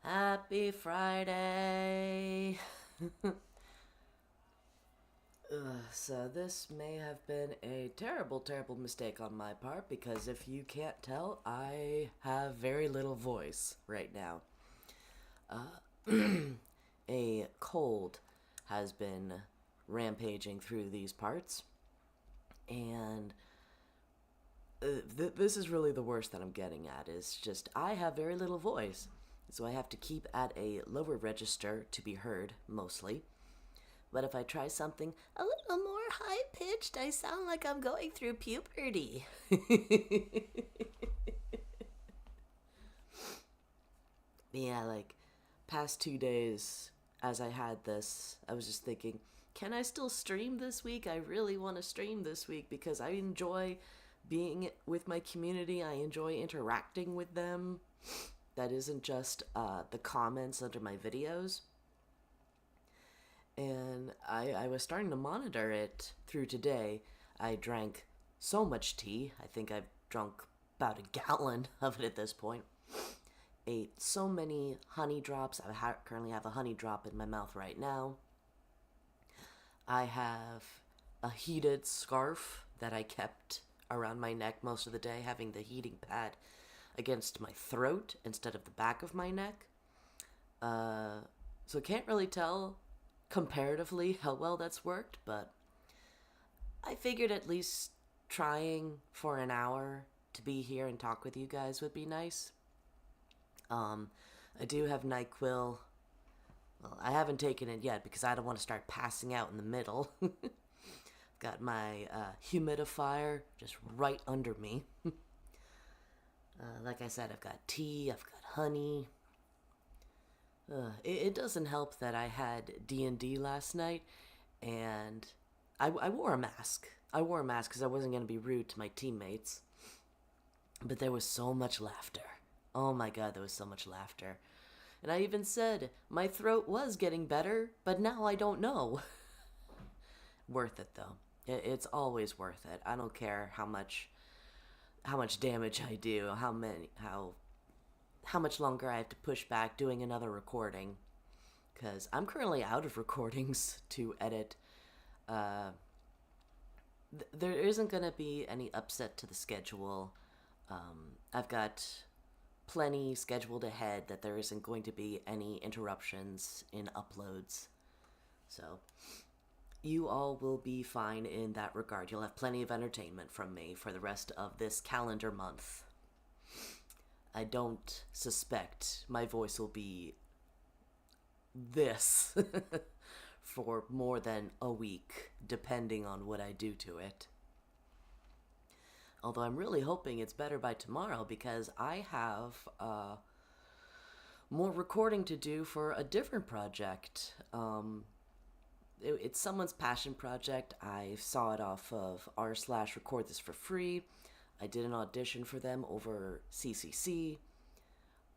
Happy Friday! So this may have been a terrible, terrible mistake on my part because if you can't tell, I have very little voice right now. A cold has been rampaging through these parts, and this is really the worst that I'm getting at. Is just I have very little voice, so I have to keep at a lower register to be heard mostly. But if I try something a little more high pitched, I sound like I'm going through puberty. Yeah, like past 2 days as I had this, I was just thinking, can I still stream this week? I really want to stream this week because I enjoy being with my community. I enjoy interacting with them. That isn't just the comments under my videos. And I was starting to monitor it through today. I drank so much tea. I think I've drunk about a gallon of it at this point. Ate so many honey drops. I currently have a honey drop in my mouth right now. I have a heated scarf that I kept around my neck most of the day, having the heating pad against my throat instead of the back of my neck. So can't really tell comparatively how well that's worked, but I figured at least trying for an hour to be here and talk with you guys would be nice. I do have NyQuil. Well, I haven't taken it yet because I don't want to start passing out in the middle. Got my humidifier just right under me. Like I said, I've got tea, I've got honey. It doesn't help that I had D&D last night, and I wore a mask. I wore a mask because I wasn't going to be rude to my teammates. But there was so much laughter. Oh my god, there was so much laughter. And I even said, my throat was getting better, but now I don't know. Worth it, though. It's always worth it. I don't care how much damage I do, how much longer I have to push back doing another recording. Because I'm currently out of recordings to edit. There isn't going to be any upset to the schedule. I've got plenty scheduled ahead that there isn't going to be any interruptions in uploads. So, you all will be fine in that regard. You'll have plenty of entertainment from me for the rest of this calendar month. I don't suspect my voice will be this for more than a week, depending on what I do to it. Although I'm really hoping it's better by tomorrow because I have more recording to do for a different project. It's someone's passion project. I saw it off of r/record this for free. I did an audition for them over CCC.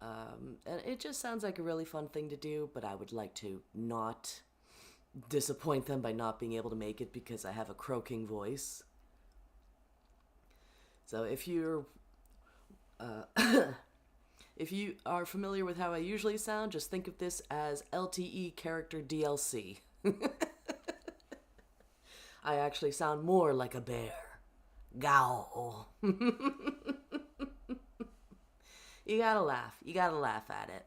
And it just sounds like a really fun thing to do, but I would like to not disappoint them by not being able to make it because I have a croaking voice. So if you're if you are familiar with how I usually sound, just think of this as LTE character DLC. I actually sound more like a bear. Gow. You gotta laugh. You gotta laugh at it.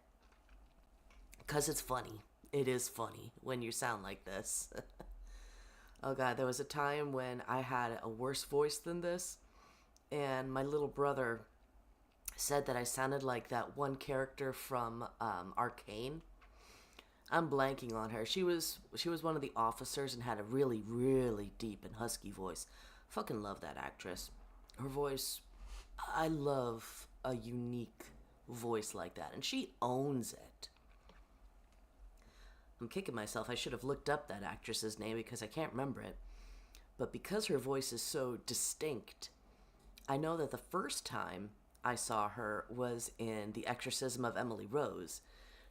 Because it's funny. It is funny when you sound like this. Oh god, there was a time when I had a worse voice than this. And my little brother said that I sounded like that one character from Arcane. I'm blanking on her. She was one of the officers and had a really, really deep and husky voice. Fucking love that actress. Her voice, I love a unique voice like that, and she owns it. I'm kicking myself. I should have looked up that actress's name because I can't remember it. But because her voice is so distinct, I know that the first time I saw her was in The Exorcism of Emily Rose.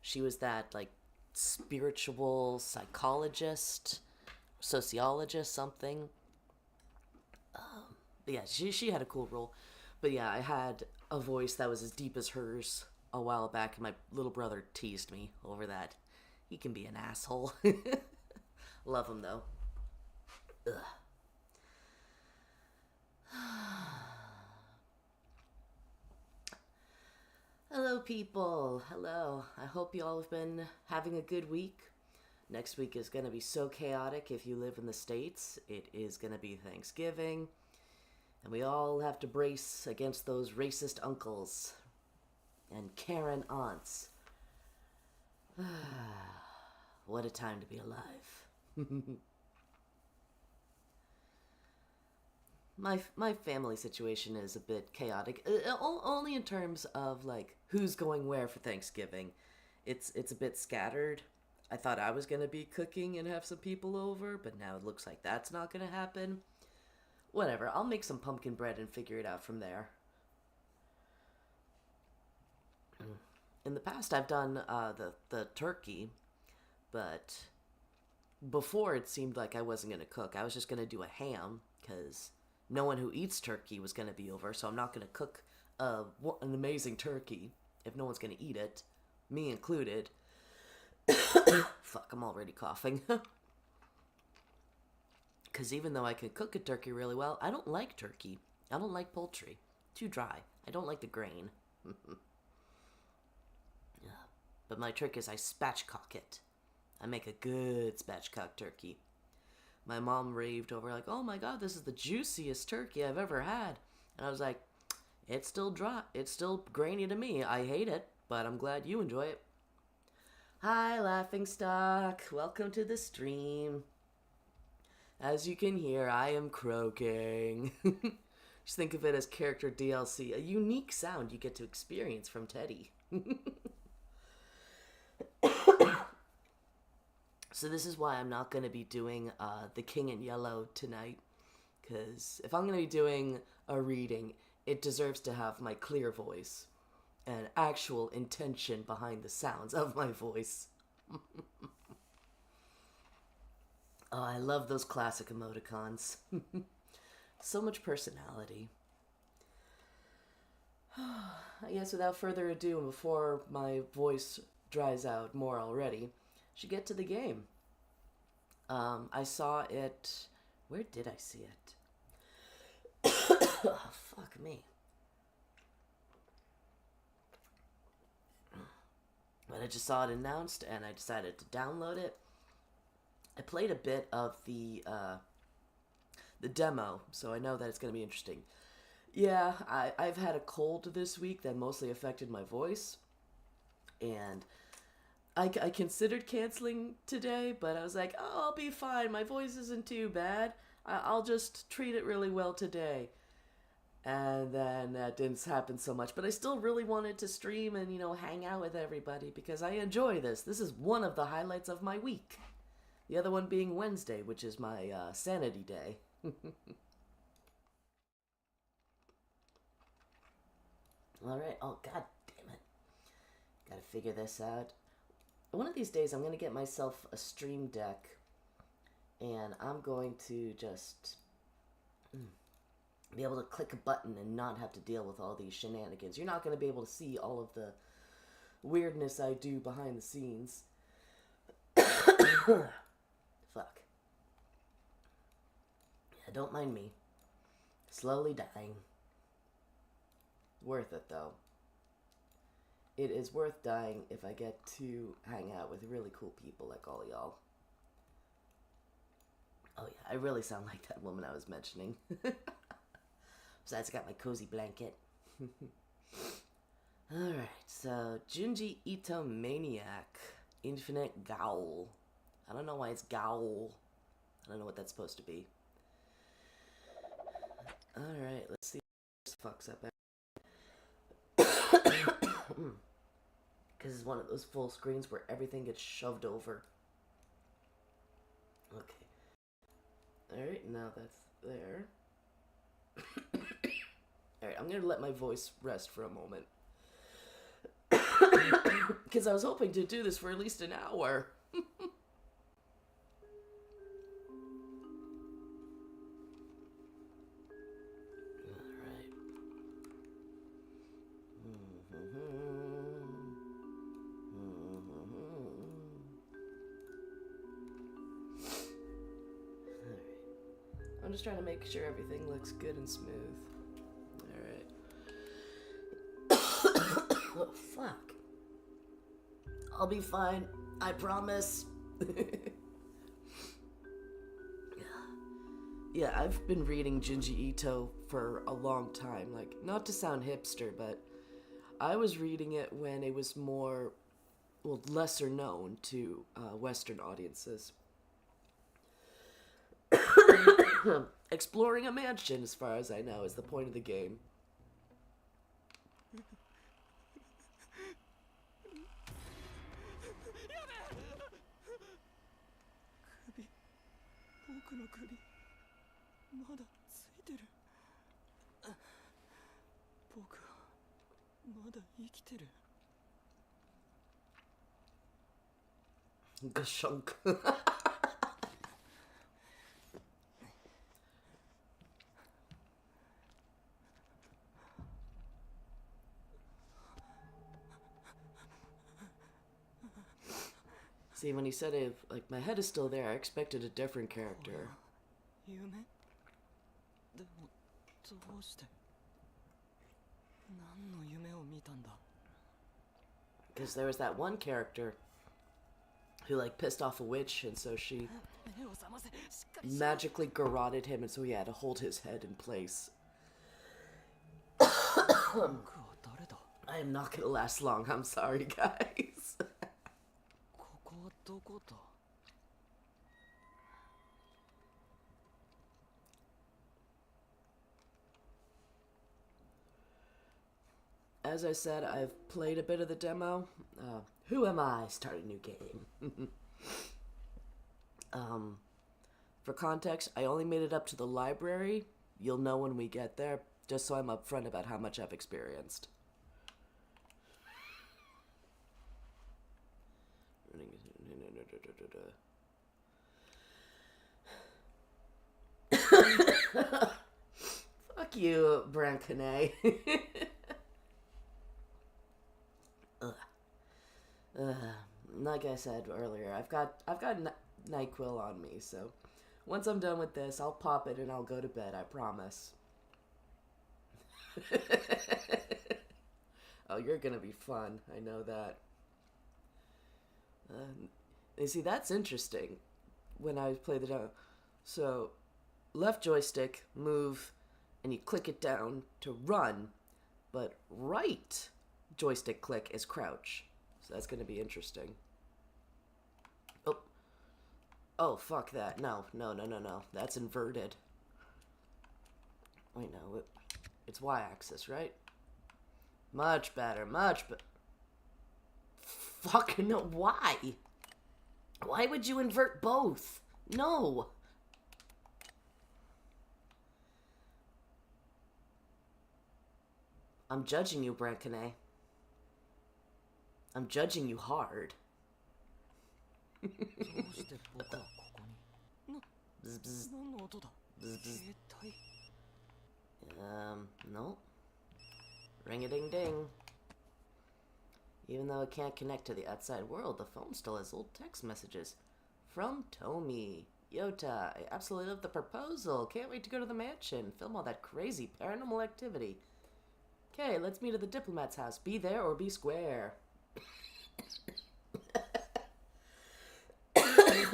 She was that, like, spiritual psychologist, sociologist, something. Yeah, she had a cool role. But yeah, I had a voice that was as deep as hers a while back, and my little brother teased me over that. He can be an asshole. Love him, though. Ugh. Hello, people. Hello. I hope you all have been having a good week. Next week is going to be so chaotic if you live in the States. It is going to be Thanksgiving. And we all have to brace against those racist uncles and Karen aunts. What a time to be alive. My family situation is a bit chaotic, only in terms of like who's going where for Thanksgiving. It's a bit scattered. I thought I was gonna be cooking and have some people over, but now it looks like that's not gonna happen. Whatever, I'll make some pumpkin bread and figure it out from there. In the past, I've done the turkey, but before it seemed like I wasn't gonna cook. I was just gonna do a ham because no one who eats turkey was going to be over, so I'm not going to cook an amazing turkey if no one's going to eat it, me included. Fuck, I'm already coughing. Because even though I can cook a turkey really well, I don't like turkey. I don't like poultry. Too dry. I don't like the grain. But my trick is I spatchcock it. I make a good spatchcock turkey. My mom raved over like, oh my god, this is the juiciest turkey I've ever had. And I was like, it's still dry. It's still grainy to me. I hate it, but I'm glad you enjoy it. Hi, Laughingstock. Welcome to the stream. As you can hear, I am croaking. Just think of it as character DLC, a unique sound you get to experience from Teddy. So this is why I'm not going to be doing The King in Yellow tonight, because if I'm going to be doing a reading, it deserves to have my clear voice and actual intention behind the sounds of my voice. Oh, I love those classic emoticons. So much personality. I guess without further ado, and before my voice dries out more already, should get to the game. I saw it. Where did I see it? Oh, fuck me. But I just saw it announced, and I decided to download it. I played a bit of the demo, so I know that it's going to be interesting. Yeah, I've had a cold this week that mostly affected my voice, and I considered canceling today, but I was like, oh, I'll be fine. My voice isn't too bad. I'll just treat it really well today. And then that didn't happen so much. But I still really wanted to stream and, hang out with everybody because I enjoy this. This is one of the highlights of my week. The other one being Wednesday, which is my sanity day. Alright. Oh, god damn it. Gotta figure this out. One of these days, I'm going to get myself a stream deck, and I'm going to just be able to click a button and not have to deal with all these shenanigans. You're not going to be able to see all of the weirdness I do behind the scenes. Fuck. Yeah, don't mind me. Slowly dying. Worth it, though. It is worth dying if I get to hang out with really cool people like all y'all. Oh yeah, I really sound like that woman I was mentioning. Besides, I got my cozy blanket. Alright, so Junji Ito Maniac, Infinite Gaol. I don't know why it's Gaol. I don't know what that's supposed to be. Alright, let's see if this fucks up. Because it's one of those full screens where everything gets shoved over. Okay. Alright, now that's there. Alright, I'm gonna let my voice rest for a moment. Because I was hoping to do this for at least an hour. Alright. I'm just trying to make sure everything looks good and smooth. Alright. Oh, fuck. I'll be fine. I promise. Yeah, I've been reading Junji Ito for a long time. Like, not to sound hipster, but I was reading it when it was more, well, lesser known to Western audiences. Exploring a mansion, as far as I know, is the point of the game. Gashunk. See, when he said it, like, my head is still there, I expected a different character. Because there was that one character who, like, pissed off a witch, and so she magically garroted him, and so he had to hold his head in place. I am not gonna last long, I'm sorry, guys. As I said, I've played a bit of the demo. Who am I? Start a new game. For context, I only made it up to the library. You'll know when we get there, just so I'm upfront about how much I've experienced. Fuck you, Brancone. Like I said earlier, I've got NyQuil on me, so once I'm done with this, I'll pop it and I'll go to bed, I promise. Oh, you're gonna be fun, I know that. You see, that's interesting when I play the demo. So, left joystick, move, and you click it down to run, but right joystick click is crouch. So that's gonna be interesting. Oh, fuck that. No. That's inverted. Wait, no. It's y-axis, right? Much better. Fucking no. Why? Why would you invert both? No. I'm judging you, Brancone. I'm judging you hard. What the? Bzz, bzz. Bzz, bzz. No. Ring-a-ding-ding. Even though it can't connect to the outside world, the phone still has old text messages. From Tomi. Yota, I absolutely love the proposal. Can't wait to go to the mansion. Film all that crazy paranormal activity. Okay, let's meet at the diplomat's house. Be there or be square.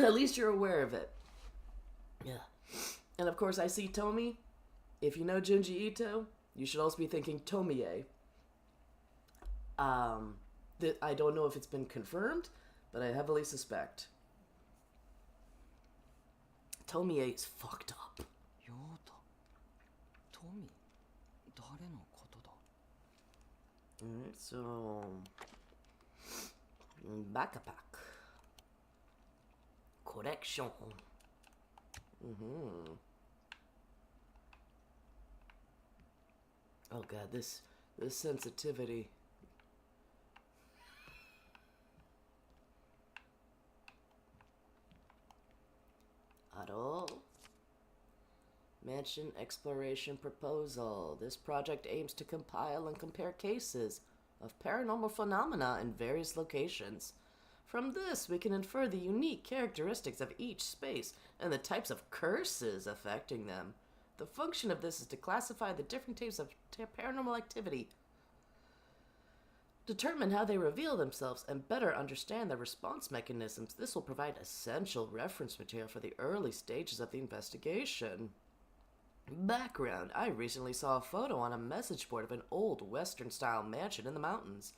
At least you're aware of it. Yeah. And of course, I see Tomi. If you know Junji Ito, you should also be thinking Tomie. I don't know if it's been confirmed, but I heavily suspect. Tomie is fucked up. Alright, so... backpack. Correction. Oh god, this sensitivity. Aro. Mansion exploration proposal. This project aims to compile and compare cases of paranormal phenomena in various locations. From this, we can infer the unique characteristics of each space and the types of curses affecting them. The function of this is to classify the different types of paranormal activity, determine how they reveal themselves, and better understand their response mechanisms. This will provide essential reference material for the early stages of the investigation. Background. I recently saw a photo on a message board of an old Western-style mansion in the mountains.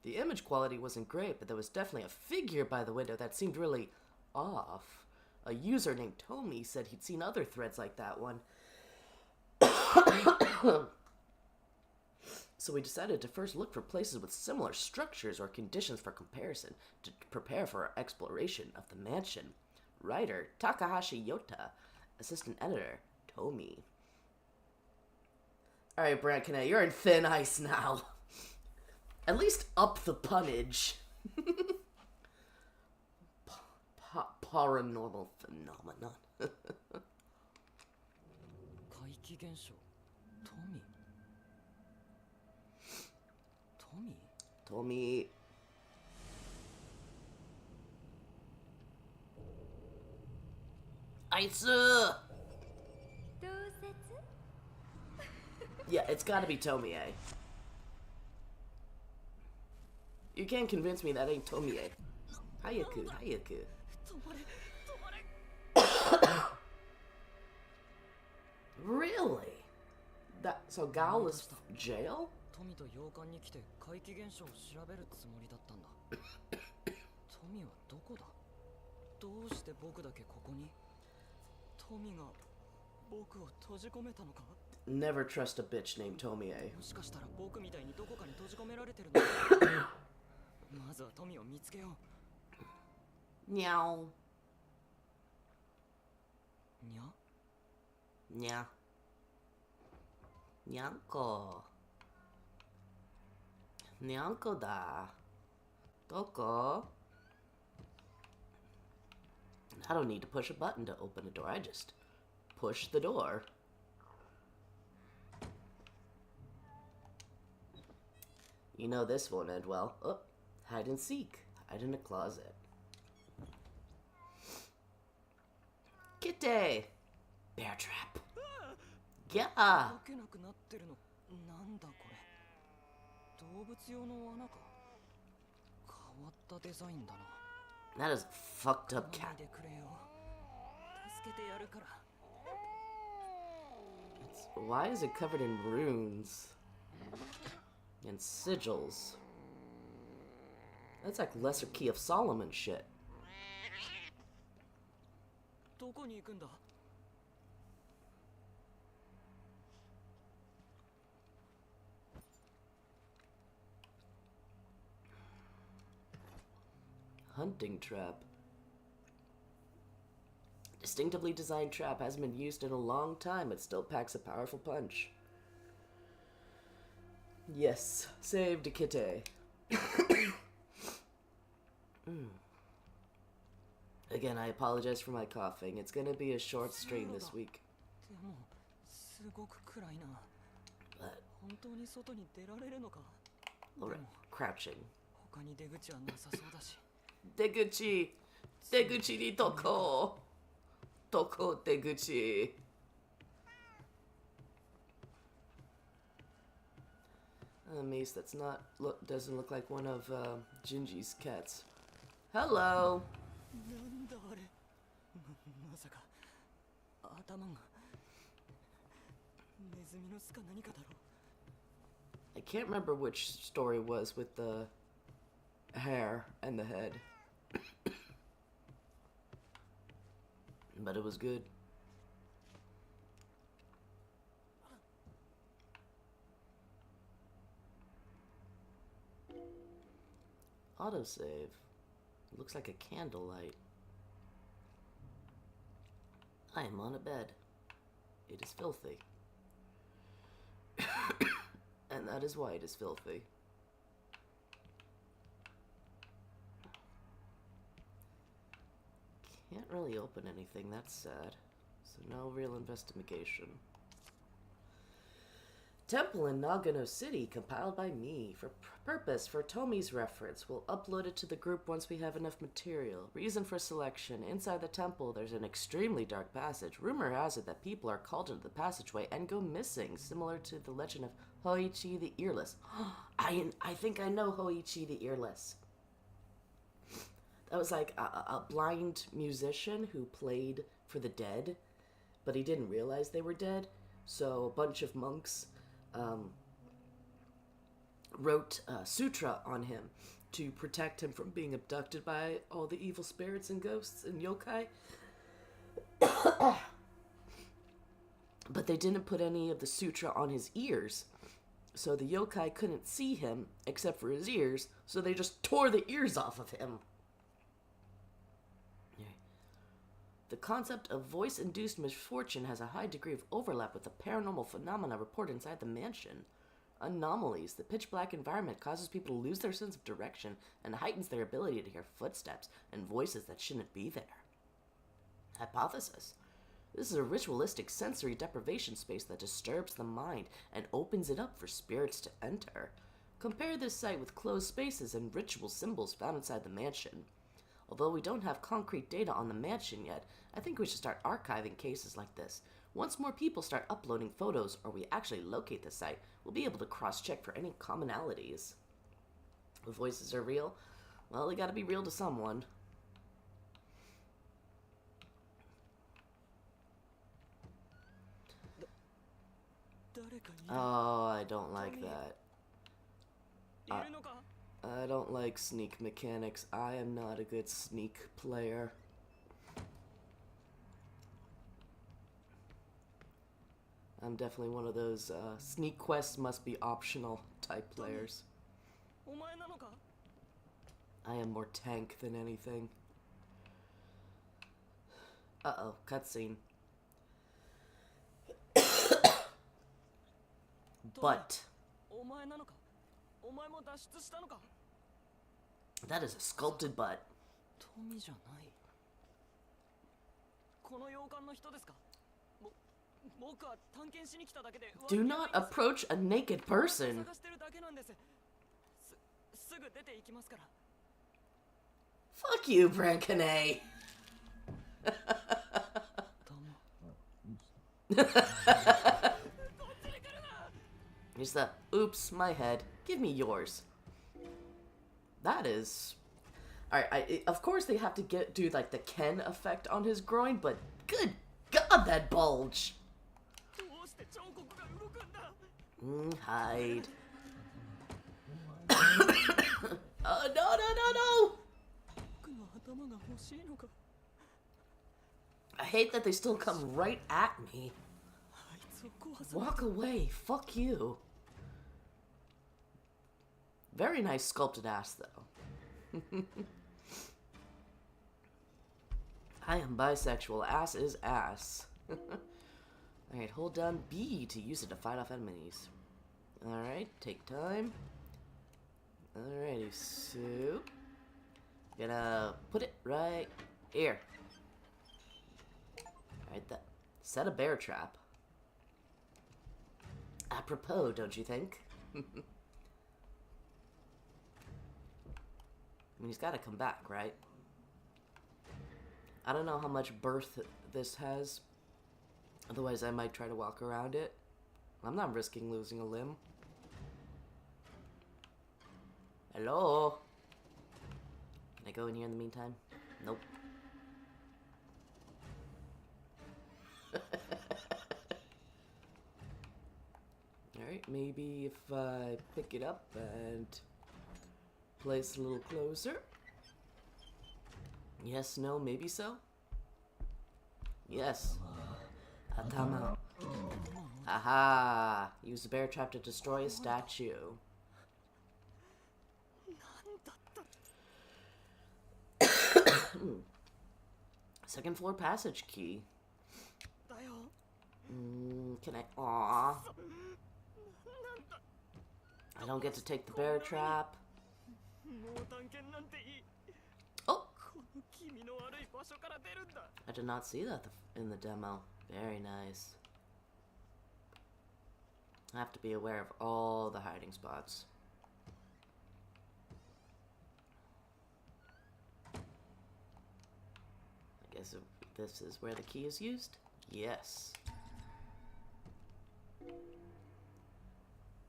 The image quality wasn't great, but there was definitely a figure by the window that seemed really off. A user named Tomi said he'd seen other threads like that one. So we decided to first look for places with similar structures or conditions for comparison to prepare for our exploration of the mansion. Writer, Takahashi Yota. Assistant editor, Tomi. Alright, Brankine, you're in thin ice now. At least up the punnage. Paranormal phenomenon. Tomi. Aisu! Yeah, it's gotta be Tomie. You can't convince me that ain't Tomie. Hayaku. Really? So Gaol is jail? Never trust a bitch named Tomie. Meow. Nya. Nyanko. Nyanko da. Doko. I don't need to push a button to open a door. I just push the door. You know this won't end well. Oh, hide and seek. Hide in a closet. Kitty! Bear trap. Yeah! That is a fucked up cat. Why is it covered in runes? And sigils? That's like Lesser Key of Solomon shit. Hunting trap. Distinctively designed trap hasn't been used in a long time. It still packs a powerful punch. Yes, saved Kitty. Again, I apologize for my coughing. It's gonna be a short stream this week. But... Alright, crouching. Deguchi! Deguchi ni toko! Toko Deguchi! A mace that's not doesn't look like one of Junji's cats. Hello. I can't remember which story was with the hair and the head, but it was good. Autosave. Looks like a candlelight. I am on a bed. It is filthy. And that is why it is filthy. Can't really open anything, that's sad. So no real investigation. Temple in Nagano City, compiled by me. For purpose, for Tomi's reference. We'll upload it to the group once we have enough material. Reason for selection. Inside the temple, there's an extremely dark passage. Rumor has it that people are called into the passageway and go missing, similar to the legend of Hoichi the Earless. I think I know Hoichi the Earless. That was like a blind musician who played for the dead, but he didn't realize they were dead. So a bunch of monks wrote a sutra on him to protect him from being abducted by all the evil spirits and ghosts and yokai. But they didn't put any of the sutra on his ears. So the yokai couldn't see him except for his ears, so they just tore the ears off of him. The concept of voice-induced misfortune has a high degree of overlap with the paranormal phenomena reported inside the mansion. Anomalies. The pitch-black environment causes people to lose their sense of direction and heightens their ability to hear footsteps and voices that shouldn't be there. Hypothesis. This is a ritualistic sensory deprivation space that disturbs the mind and opens it up for spirits to enter. Compare this site with closed spaces and ritual symbols found inside the mansion. Although we don't have concrete data on the mansion yet, I think we should start archiving cases like this. Once more people start uploading photos or we actually locate the site, we'll be able to cross-check for any commonalities. The voices are real? Well, they gotta be real to someone. Oh, I don't like that. I don't like sneak mechanics. I am not a good sneak player. I'm definitely one of those sneak quests must be optional type players. I am more tank than anything. Uh-oh, cutscene. But that is a sculpted butt. Do not approach a naked person. Fuck you, Brankane. Here's the, oops, my head. Give me yours. That is... Alright, of course they have to do like the Ken effect on his groin, but good God, that bulge! Hide. Oh, no! I hate that they still come right at me. Walk away, fuck you. Very nice sculpted ass, though. I am bisexual. Ass is ass. Alright, hold down B to use it to fight off enemies. Alright, take time. Alrighty, so... Gonna put it right here. Alright, that. Set a bear trap. Apropos, don't you think? I mean, he's gotta come back, right? I don't know how much birth this has. Otherwise, I might try to walk around it. I'm not risking losing a limb. Hello? Can I go in here in the meantime? Nope. Alright, maybe if I pick it up and place a little closer. Yes, no, maybe so? Yes. Atama. Aha! Use the bear trap to destroy a statue. Second floor passage key. Can I? Aww. I don't get to take the bear trap. Oh! I did not see that in the demo. Very nice. I have to be aware of all the hiding spots. I guess this is where the key is used? Yes.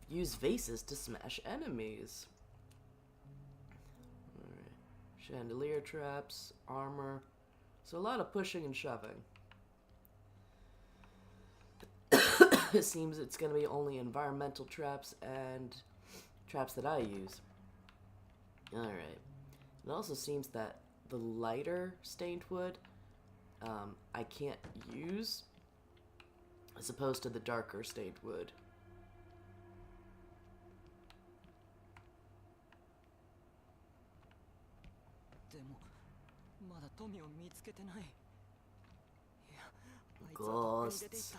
Use vases to smash enemies. Alright. Chandelier traps, armor. So a lot of pushing and shoving. It seems it's going to be only environmental traps and traps that I use. Alright. It also seems that the lighter stained wood I can't use as opposed to the darker stained wood. Ghosts.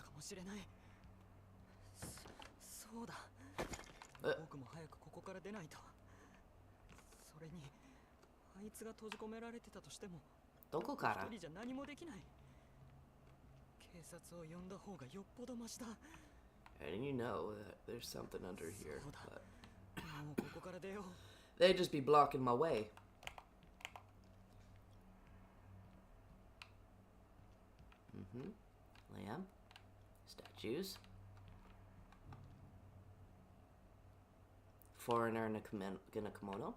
And you know that there's something under here, but they'd just be blocking my way. Lamb. Statues. Foreigner in a kimono.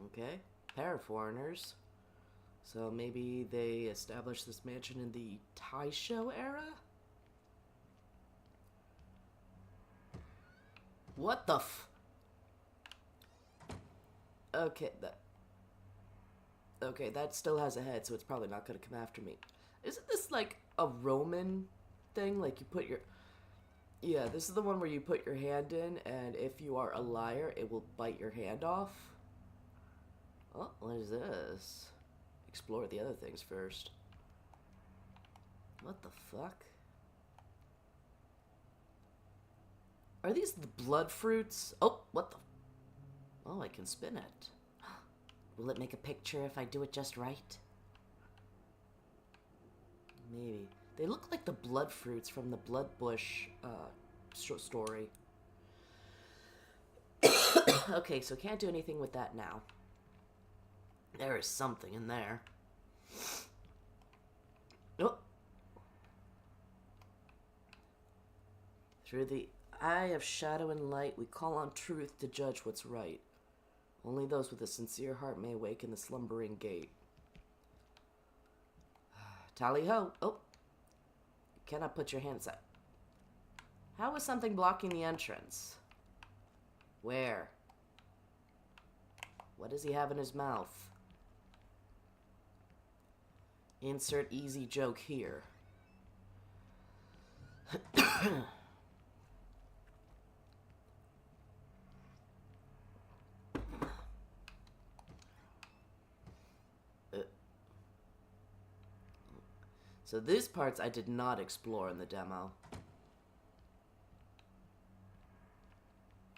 Okay. Pair of foreigners. So maybe they established this mansion in the Taisho era? What the f... Okay, Okay, that still has a head, so it's probably not gonna come after me. Isn't this like a Roman thing? Like you put your... Yeah, this is the one where you put your hand in, and if you are a liar, it will bite your hand off. Oh, what is this? Explore the other things first. What the fuck? Are these the blood fruits? Oh, what the... Oh, I can spin it. Will it make a picture if I do it just right? Maybe. They look like the blood fruits from the Blood Bush story. Okay, so can't do anything with that now. There is something in there. Oh. Through the eye of shadow and light, we call on truth to judge what's right. Only those with a sincere heart may awaken the slumbering gate. Tally-ho! Oh! You cannot put your hands up. How is something blocking the entrance? Where? What does he have in his mouth? Insert easy joke here. So these parts I did not explore in the demo.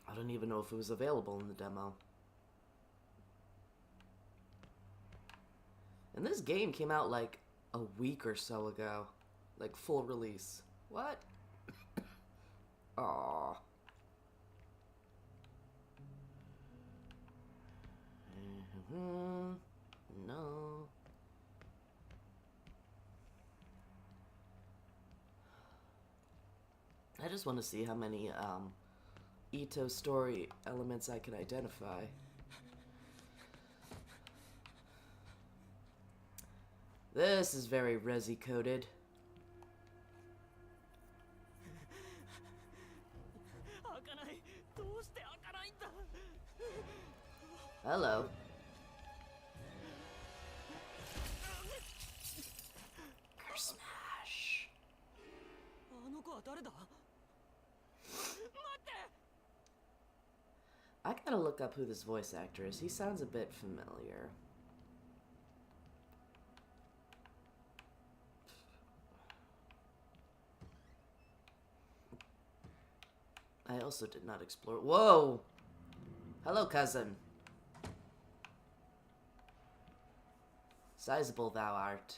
I don't even know if it was available in the demo. And this game came out like a week or so ago. Like full release. What? Aww. No. I just want to see how many Ito story elements I can identify. This is very resi coded. Hello. Curse smash. I gotta look up who this voice actor is. He sounds a bit familiar. I also did not explore. Whoa! Hello, cousin. Sizable thou art.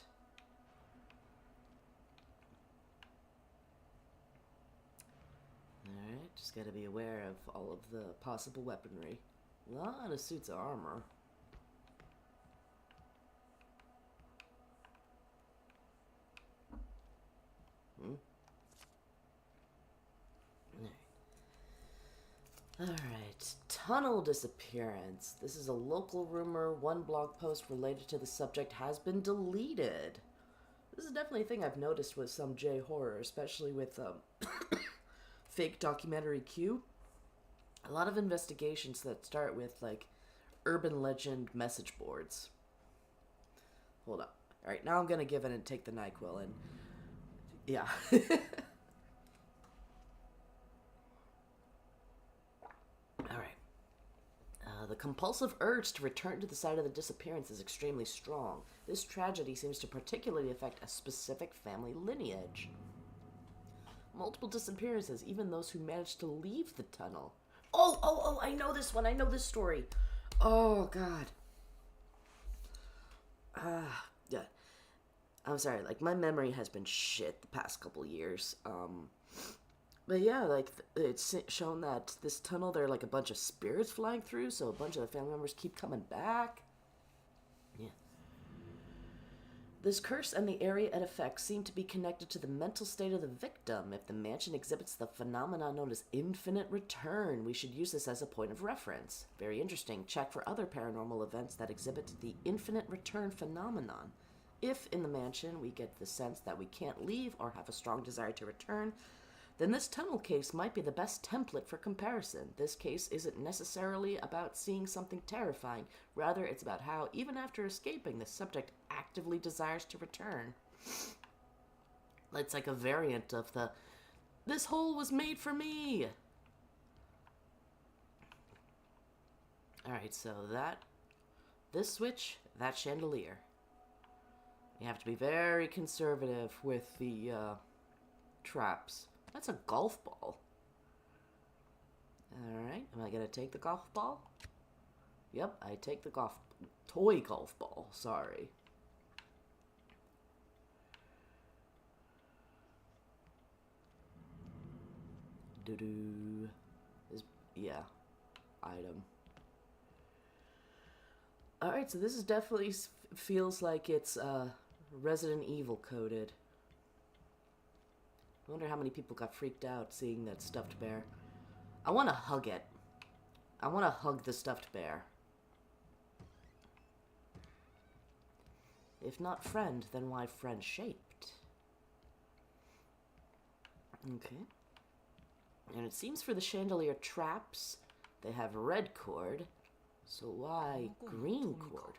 Just gotta be aware of all of the possible weaponry. A lot of suits of armor. Alright, tunnel disappearance. This is a local rumor. One blog post related to the subject has been deleted. This is definitely a thing I've noticed with some J-horror, especially with fake documentary Q. A lot of investigations that start with, like, urban legend message boards. Hold on. Alright, now I'm gonna give in and take the NyQuil and... yeah. Alright. The compulsive urge to return to the site of the disappearance is extremely strong. This tragedy seems to particularly affect a specific family lineage. Multiple disappearances, even those who managed to leave the tunnel. Oh, I know this one. I know this story. Oh, God. Yeah. I'm sorry, like, my memory has been shit the past couple years. But yeah, like, it's shown that this tunnel, there are, like, a bunch of spirits flying through, so a bunch of the family members keep coming back. Yeah. This curse and the area it affects seem to be connected to the mental state of the victim. If the mansion exhibits the phenomenon known as infinite return, we should use this as a point of reference. Very interesting. Check for other paranormal events that exhibit the infinite return phenomenon. If, in the mansion, we get the sense that we can't leave or have a strong desire to return, then this tunnel case might be the best template for comparison. This case isn't necessarily about seeing something terrifying. Rather, it's about how, even after escaping, the subject actively desires to return. It's like a variant of the, "This hole was made for me!" Alright, so this switch, that chandelier. You have to be very conservative with the traps. That's a golf ball. Alright, am I gonna take the golf ball? Yep, I take the toy golf ball, sorry. Doo-doo. Yeah, item. Alright, so this is definitely feels like it's Resident Evil coded. I wonder how many people got freaked out seeing that stuffed bear. I want to hug it. I want to hug the stuffed bear. If not friend, then why friend-shaped? Okay. And it seems for the chandelier traps, they have red cord. So why green cord?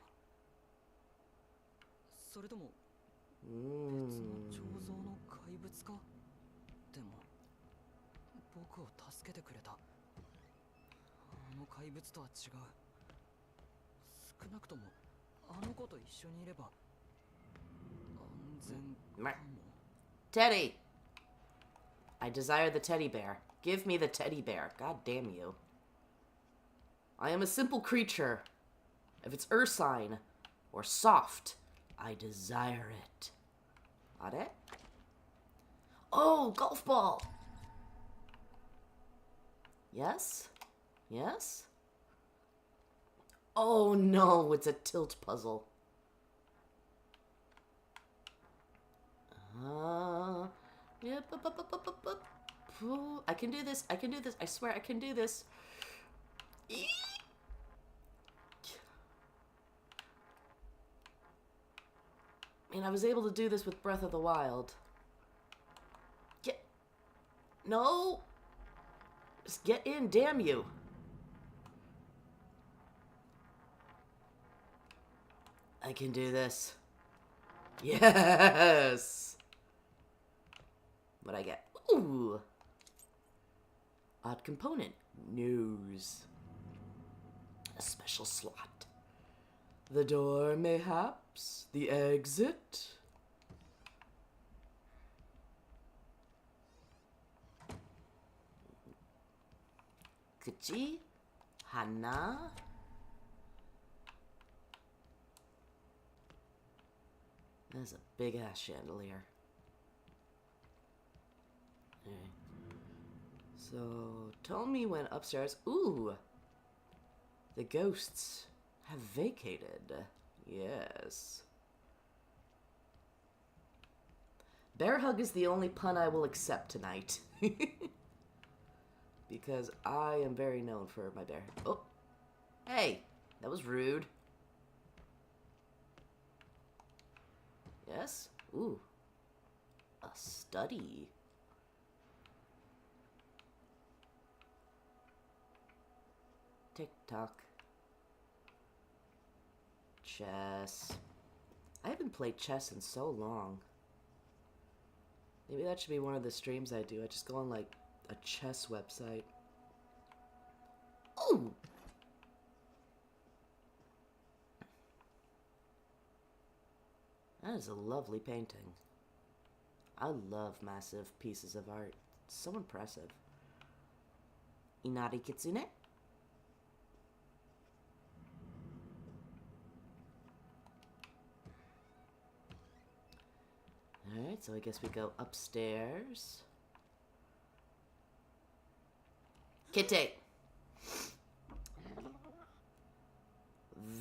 Teddy! I desire the teddy bear. Give me the teddy bear. God damn you. I am a simple creature. If it's ursine or soft, I desire it. Got it? Oh, golf ball! Yes? Yes? Oh no, it's a tilt puzzle. Yep. I can do this. I can do this. I swear I can do this. And I was able to do this with Breath of the Wild. No! Just get in, damn you. I can do this. Yes! What'd I get? Ooh! Odd component. Nose. A special slot. The door, mayhaps? The exit? Kuchi? Hana? That's a big-ass chandelier. Okay. So So, tell me when upstairs... Ooh! The ghosts have vacated. Yes. Bear hug is the only pun I will accept tonight. Because I am very known for my bear. Oh! Hey! That was rude. Yes? Ooh. A study. Tick-tock. Chess. I haven't played chess in so long. Maybe that should be one of the streams I do. I just go on, like, a chess website. Ooh! That is a lovely painting. I love massive pieces of art. It's so impressive. Inari Kitsune? Alright, so I guess we go upstairs. Kitty!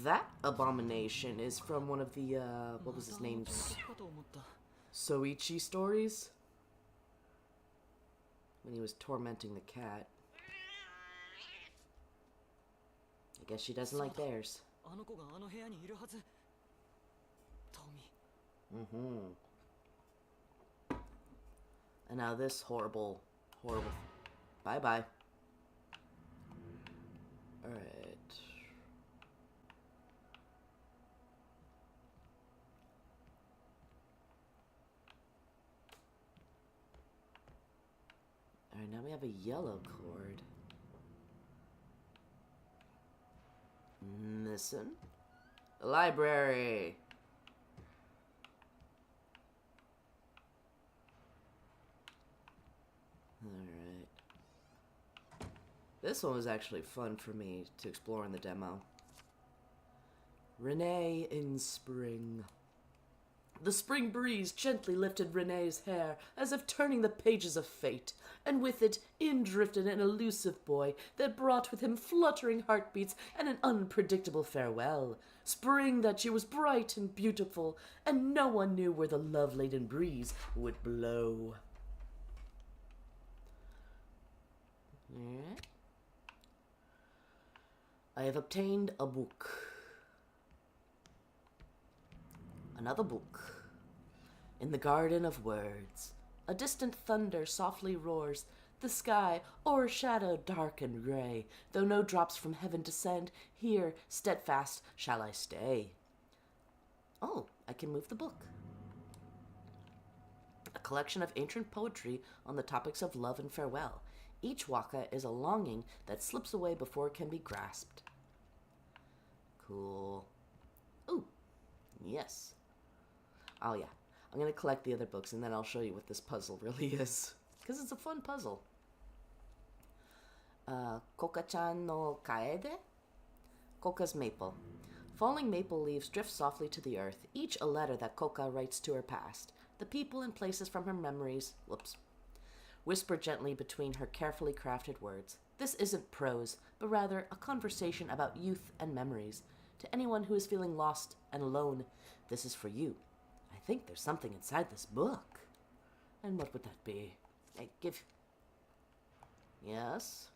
That abomination is from one of the, what was his name? Soichi stories? When he was tormenting the cat. I guess she doesn't like theirs. Mm-hmm. And now this horrible... Bye-bye. Alright. Alright, now we have a yellow cord. Listen. The library! Alright. This one was actually fun for me to explore in the demo. Renee in spring. The spring breeze gently lifted Renee's hair, as if turning the pages of fate, and with it in drifted an elusive boy that brought with him fluttering heartbeats and an unpredictable farewell. Spring that she was bright and beautiful, and no one knew where the love-laden breeze would blow. I have obtained a book. Another book. In the garden of words, a distant thunder softly roars. The sky, o'ershadowed dark and gray, though no drops from heaven descend, here steadfast shall I stay. Oh, I can move the book. A collection of ancient poetry on the topics of love and farewell. Each waka is a longing that slips away before it can be grasped. Cool. Ooh, yes. Oh yeah, I'm gonna collect the other books and then I'll show you what this puzzle really is. Because it's a fun puzzle. Koka-chan no kaede? Koka's maple. Falling maple leaves drift softly to the earth, each a letter that Koka writes to her past. The people and places from her memories, whisper gently between her carefully crafted words. This isn't prose, but rather a conversation about youth and memories. To anyone who is feeling lost and alone, this is for you. I think there's something inside this book. And what would that be? Yes?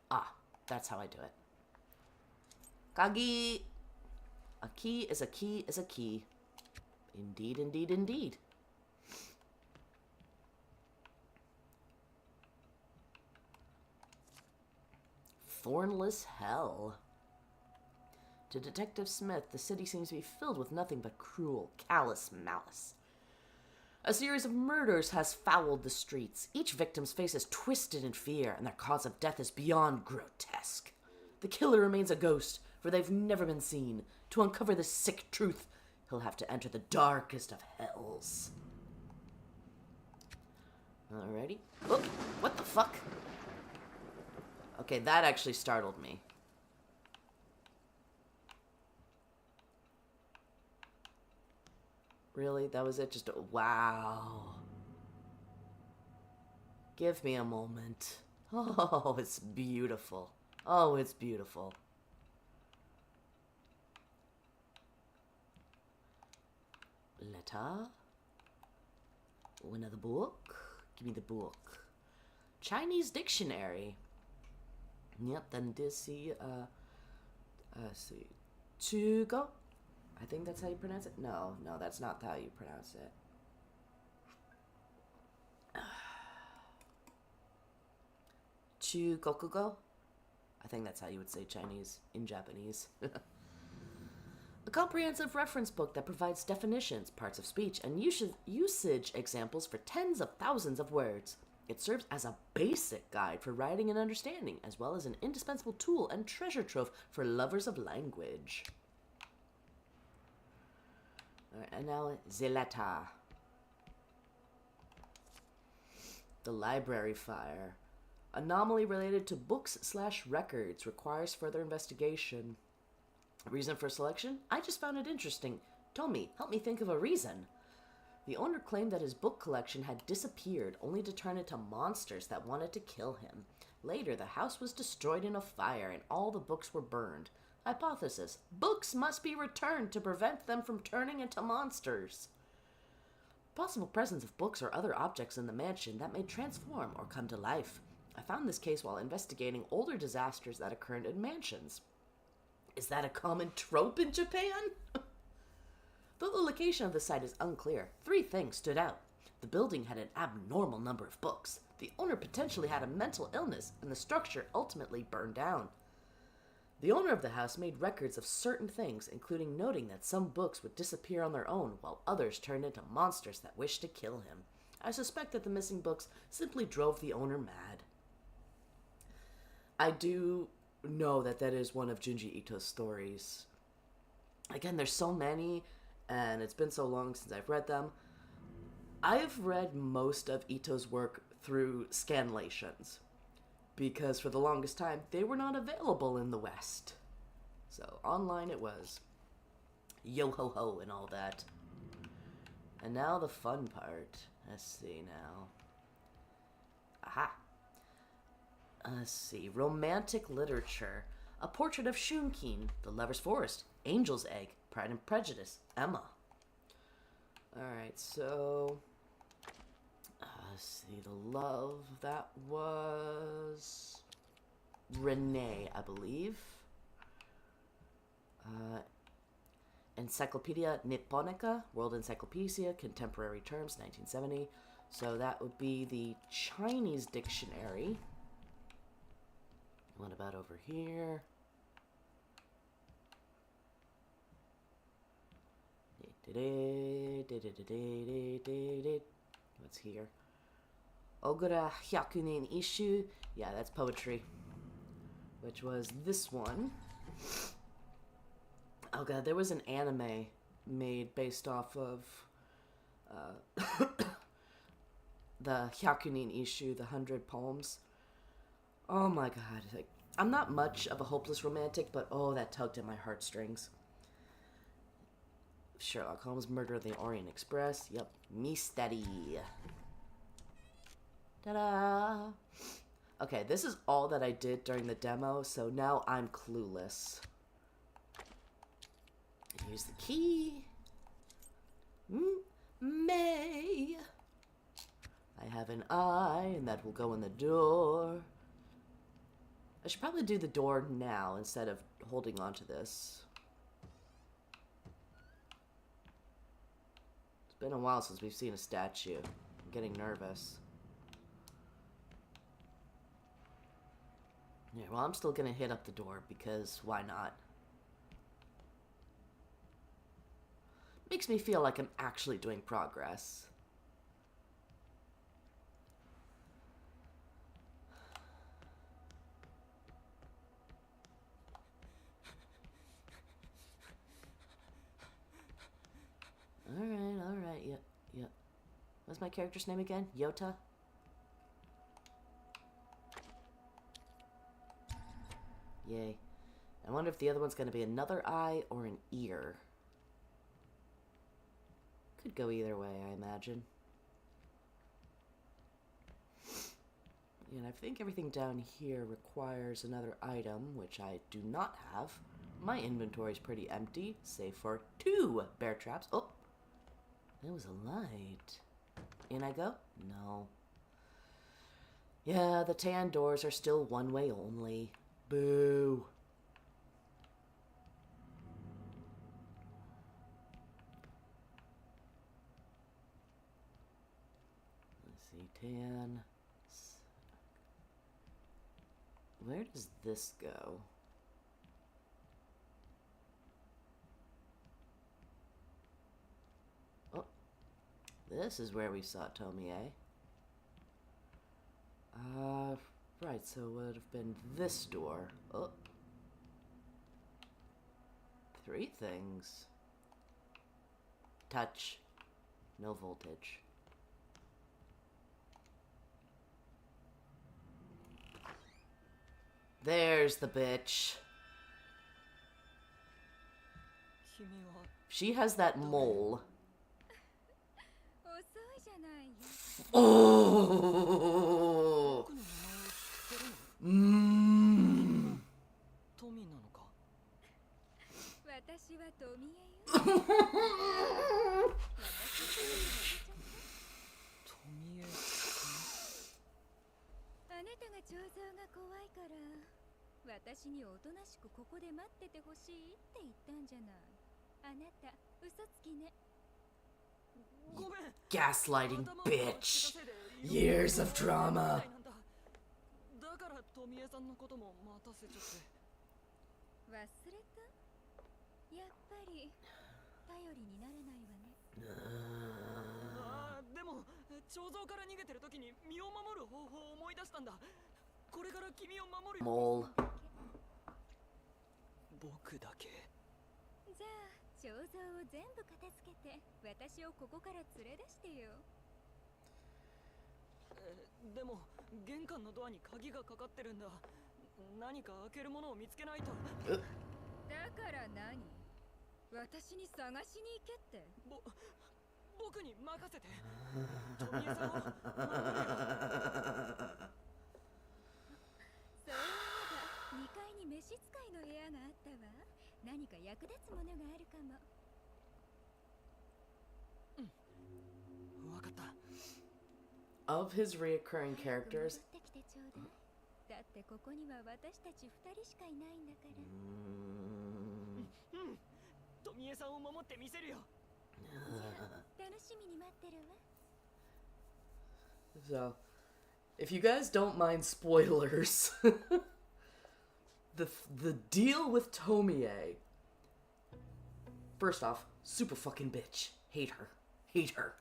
Ah, that's how I do it. Kagi! A key is a key is a key. Indeed, indeed, indeed. Thornless hell. To Detective Smith, the city seems to be filled with nothing but cruel, callous malice. A series of murders has fouled the streets. Each victim's face is twisted in fear, and their cause of death is beyond grotesque. The killer remains a ghost, for they've never been seen. To uncover this sick truth, he'll have to enter the darkest of hells. Alrighty. Oh, what the fuck? Okay, that actually startled me. Really? That was it? Just, wow. Give me a moment. Oh, it's beautiful. Oh, it's beautiful. Letter. Another book. Give me the book. Chinese dictionary. Yep, then this see, see. Chugo? I think that's how you pronounce it. No, that's not how you pronounce it. Chugokugo? I think that's how you would say Chinese in Japanese. A comprehensive reference book that provides definitions, parts of speech, and usage examples for tens of thousands of words. It serves as a basic guide for writing and understanding, as well as an indispensable tool and treasure trove for lovers of language. Alright, and now Zelata. The library fire. Anomaly related to books/records requires further investigation. Reason for selection? I just found it interesting. Tommy, help me think of a reason. The owner claimed that his book collection had disappeared, only to turn into monsters that wanted to kill him. Later, the house was destroyed in a fire and all the books were burned. Hypothesis: books must be returned to prevent them from turning into monsters. Possible presence of books or other objects in the mansion that may transform or come to life. I found this case while investigating older disasters that occurred in mansions. Is that a common trope in Japan? Though the location of the site is unclear, 3 things stood out. The building had an abnormal number of books. The owner potentially had a mental illness, and the structure ultimately burned down. The owner of the house made records of certain things, including noting that some books would disappear on their own, while others turned into monsters that wished to kill him. I suspect that the missing books simply drove the owner mad. I do know that that is one of Junji Ito's stories. Again, there's so many, and it's been so long since I've read them. I've read most of Ito's work through scanlations, because for the longest time, they were not available in the West. So, online it was. Yo-ho-ho and all that. And now the fun part. Let's see now. Aha! Let's see. Romantic literature. A portrait of Shunkin, The Lover's Forest, Angel's Egg, Pride and Prejudice, Emma. Alright, so... let's see, the love, that was... Renee, I believe. Encyclopedia Nipponica, World Encyclopedia, Contemporary Terms, 1970. So that would be the Chinese dictionary. What about over here? What's here? Ogura Hyakunin Ishu. Yeah, that's poetry. Which was this one. Oh god, there was an anime made based off of the Hyakunin Ishu, the 100 poems. Oh my god. Like, I'm not much of a hopeless romantic, but oh, that tugged at my heartstrings. Sherlock Holmes, Murder of the Orient Express. Yep. Mystery. Ta-da! Okay, this is all that I did during the demo, so now I'm clueless. Here's the key. May. I have an eye, and that will go in the door. I should probably do the door now instead of holding on to this. It's been a while since we've seen a statue. I'm getting nervous. Yeah, well, I'm still gonna hit up the door because why not? Makes me feel like I'm actually doing progress. Alright, yep. What's my character's name again? Yota? Yay. I wonder if the other one's gonna be another eye or an ear. Could go either way, I imagine. And I think everything down here requires another item, which I do not have. My inventory is pretty empty, save for 2 bear traps. Oh, there was a light. In I go? No. Yeah, the tan doors are still one way only. Boo. Let's see, tan. Where does this go? Oh, this is where we saw Tomie. Right, so it would have been this door. Oh. 3 things. Touch. No voltage. There's the bitch. She has that mole. Oh! Mmm. Gaslighting bitch. Years of drama. Mole. Of his reoccurring characters, so, if you guys don't mind spoilers, the deal with Tomie. First off, super fucking bitch. Hate her. Hate her.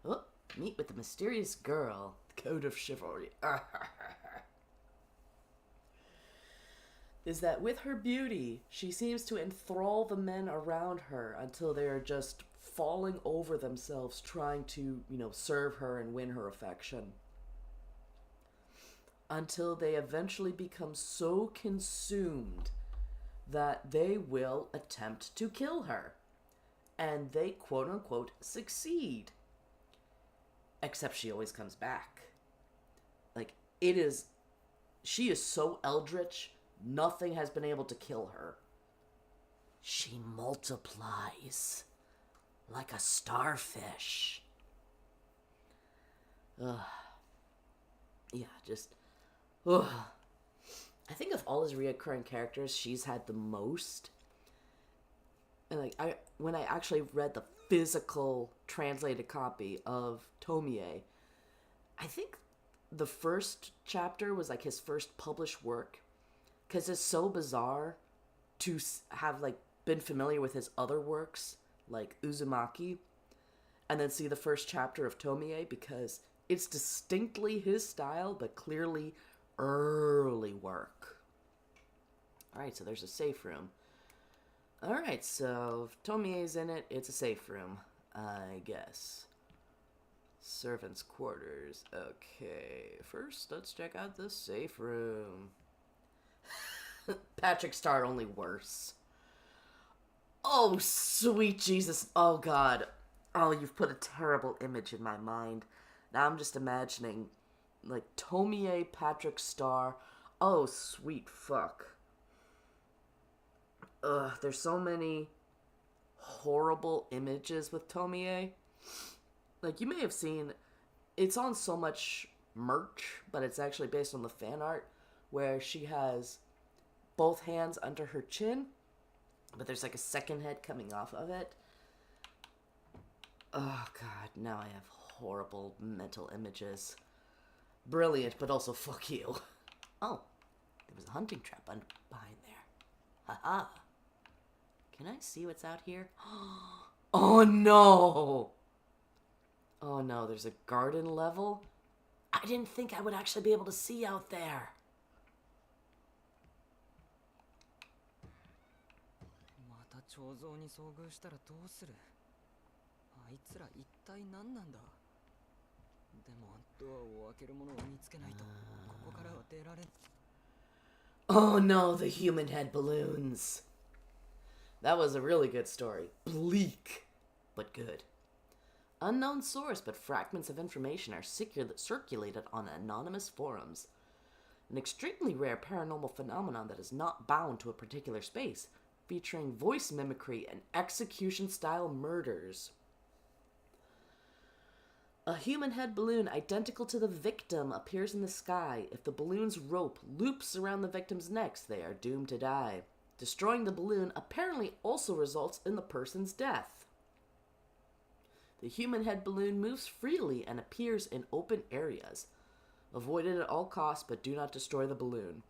Oh, meet with the mysterious girl. Code of chivalry. Is that with her beauty, she seems to enthrall the men around her until they are just falling over themselves trying to, serve her and win her affection. Until they eventually become so consumed that they will attempt to kill her. And they, quote-unquote, succeed. Except she always comes back. Like, she is so eldritch, nothing has been able to kill her. She multiplies like a starfish. Ugh. Yeah, just... Ugh. I think of all his reoccurring characters, she's had the most. And when I actually read the physical translated copy of Tomie, I think the first chapter was like his first published work, because it's so bizarre to have been familiar with his other works like Uzumaki and then see the first chapter of Tomie, because it's distinctly his style but clearly early work. Alright, so there's a safe room. Alright, so if Tomie's in it, it's a safe room, I guess. Servants' quarters. Okay, first let's check out the safe room. Patrick Star, only worse. Oh, sweet Jesus. Oh, God. Oh, you've put a terrible image in my mind. Now I'm just imagining like Tomie Patrick Star. Oh, sweet fuck. Ugh, there's so many horrible images with Tomie. Like, you may have seen, it's on so much merch, but it's actually based on the fan art, where she has both hands under her chin, but there's like a second head coming off of it. Oh, God, now I have horrible mental images. Brilliant, but also fuck you. Oh, there was a hunting trap behind there. Haha. Can I see what's out here? Oh, no! Oh, no, there's a garden level? I didn't think I would actually be able to see out there. Oh no, the human head balloons. That was a really good story. Bleak, but good. Unknown source, but fragments of information are circulated on anonymous forums. An extremely rare paranormal phenomenon that is not bound to a particular space, featuring voice mimicry and execution-style murders. A human head balloon identical to the victim appears in the sky. If the balloon's rope loops around the victim's necks, they are doomed to die. Destroying the balloon apparently also results in the person's death. The human head balloon moves freely and appears in open areas. Avoid it at all costs, but do not destroy the balloon.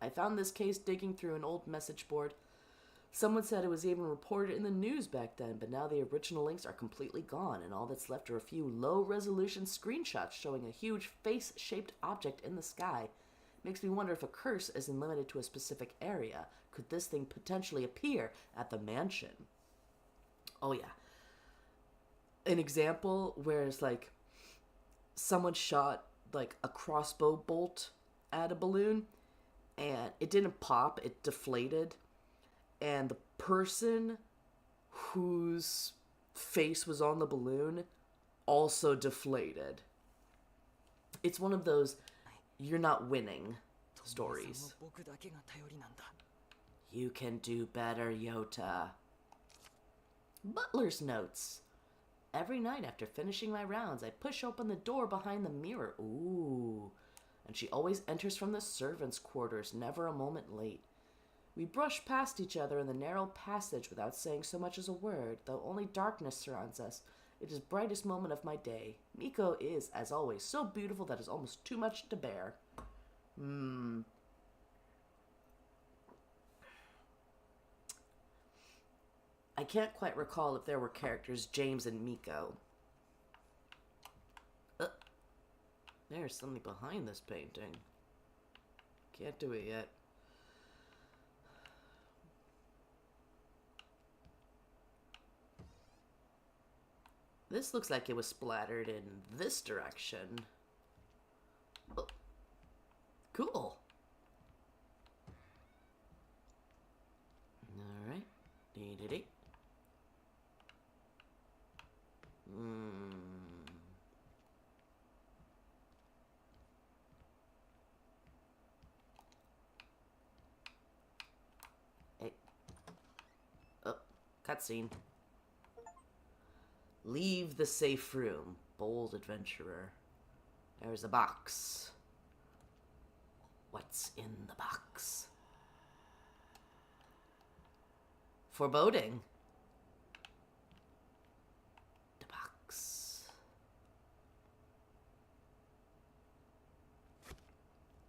I found this case digging through an old message board. Someone said it was even reported in the news back then, but now the original links are completely gone, and all that's left are a few low-resolution screenshots showing a huge face-shaped object in the sky. Makes me wonder if a curse isn't limited to a specific area. Could this thing potentially appear at the mansion? Oh yeah. An example where it's like someone shot like a crossbow bolt at a balloon and it didn't pop, it deflated. And the person whose face was on the balloon also deflated. It's one of those you're not winning stories. You can do better, Yota. Butler's notes. Every night after finishing my rounds, I push open the door behind the mirror. Ooh. And she always enters from the servants' quarters, never a moment late. We brush past each other in the narrow passage without saying so much as a word, though only darkness surrounds us. It is the brightest moment of my day. Miko is, as always, so beautiful that it's almost too much to bear. I can't quite recall if there were characters James and Miko. There's something behind this painting. Can't do it yet. This looks like it was splattered in this direction. Oh. Cool. Alright. Dee-dee-dee. Hey. Oh, cutscene. Leave the safe room, bold adventurer. There's a box. What's in the box? Foreboding. The box.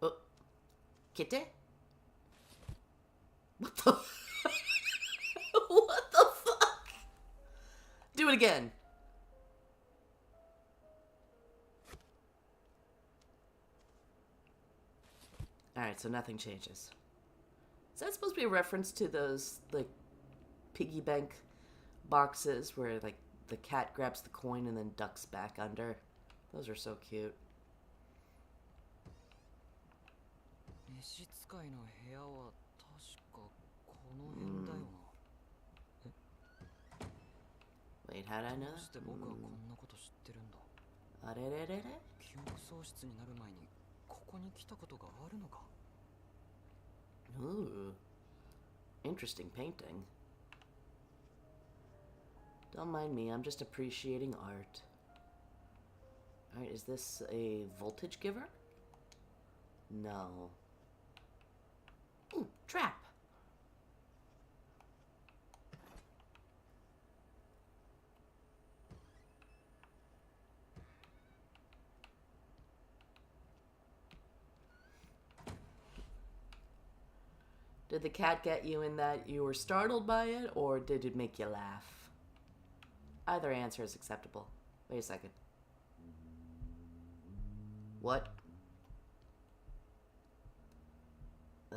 Oh. Kitty? What the? What the fuck? Do it again. Alright, so nothing changes. Is that supposed to be a reference to those, like, piggy bank boxes where, like, the cat grabs the coin and then ducks back under? Those are so cute. Wait, how did I know that? Arerere? Ooh. Interesting painting. Don't mind me, I'm just appreciating art. Alright, is this a voltage giver? No. Ooh, trap! Did the cat get you in that you were startled by it, or did it make you laugh? Either answer is acceptable. Wait a second. What?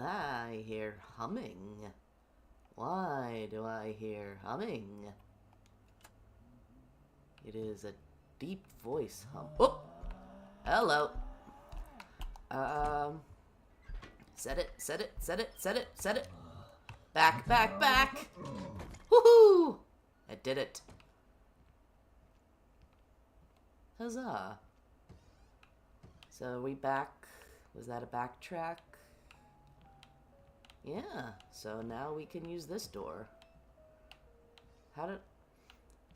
I hear humming. Why do I hear humming? It is a deep voice hum. Oh! Hello. Set it, set it, set it, set it, set it. Back, back, back! Woohoo! I did it. Huzzah. So are we back? Was that a backtrack? Yeah, so now we can use this door. How did...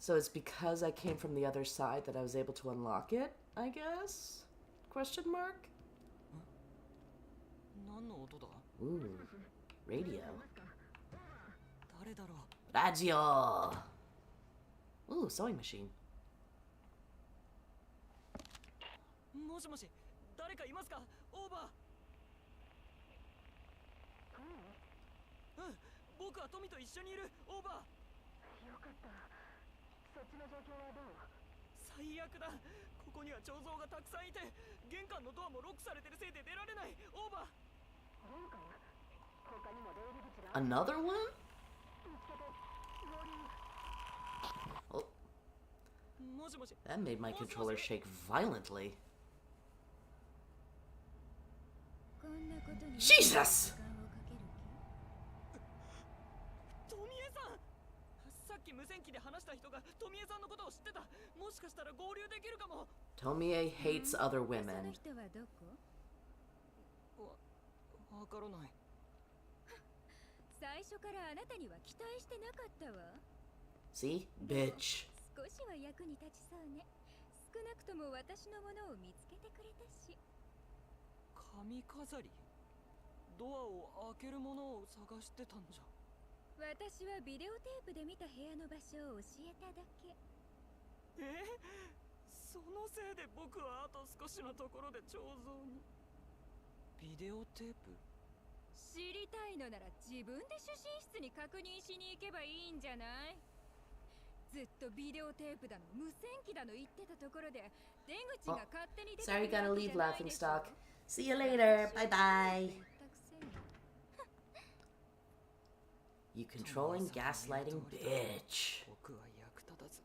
So it's because I came from the other side that I was able to unlock it, I guess? Question mark? Ooh, radio. Radio! Ooh, sewing machine. もしもし、誰かいますか？オーバー。うん、僕はトミと一緒にいる。オーバー。よかった。そっちの状況はどう？最悪だ。ここには彫像がたくさんいて、玄関のドアもロックされてるせいで出られない。オーバー。玄関？他にも出入り口が。Another one? Oh. もしもし。 That made my controller shake violently. Jesus! トミエさん、さっき無線機で話した人がトミエさんのことを知ってた。もしかしたら合流できるかも。 Tomie hates other women. わからない。最初からあなたには期待してなかったわ。 See? Bitch. 少しは役に立ちそうね。少なくとも私のものを見つけてくれたし。髪飾り？ドアを開けるものを探してたんじゃ。私はビデオテープで見た部屋の場所を教えただけ。そのせいで僕はあと少しのところで彫像に。ビデオテープ？知りたいのなら自分で主審室に確認しに行けばいいんじゃない？ずっとビデオテープだの無線機だの言ってたところで出口が勝手に出てくるわけじゃないでしょ。 Sorry, gotta leave, laughing stock. See you later. Bye bye. You controlling, gaslighting bitch. 僕は役立たず。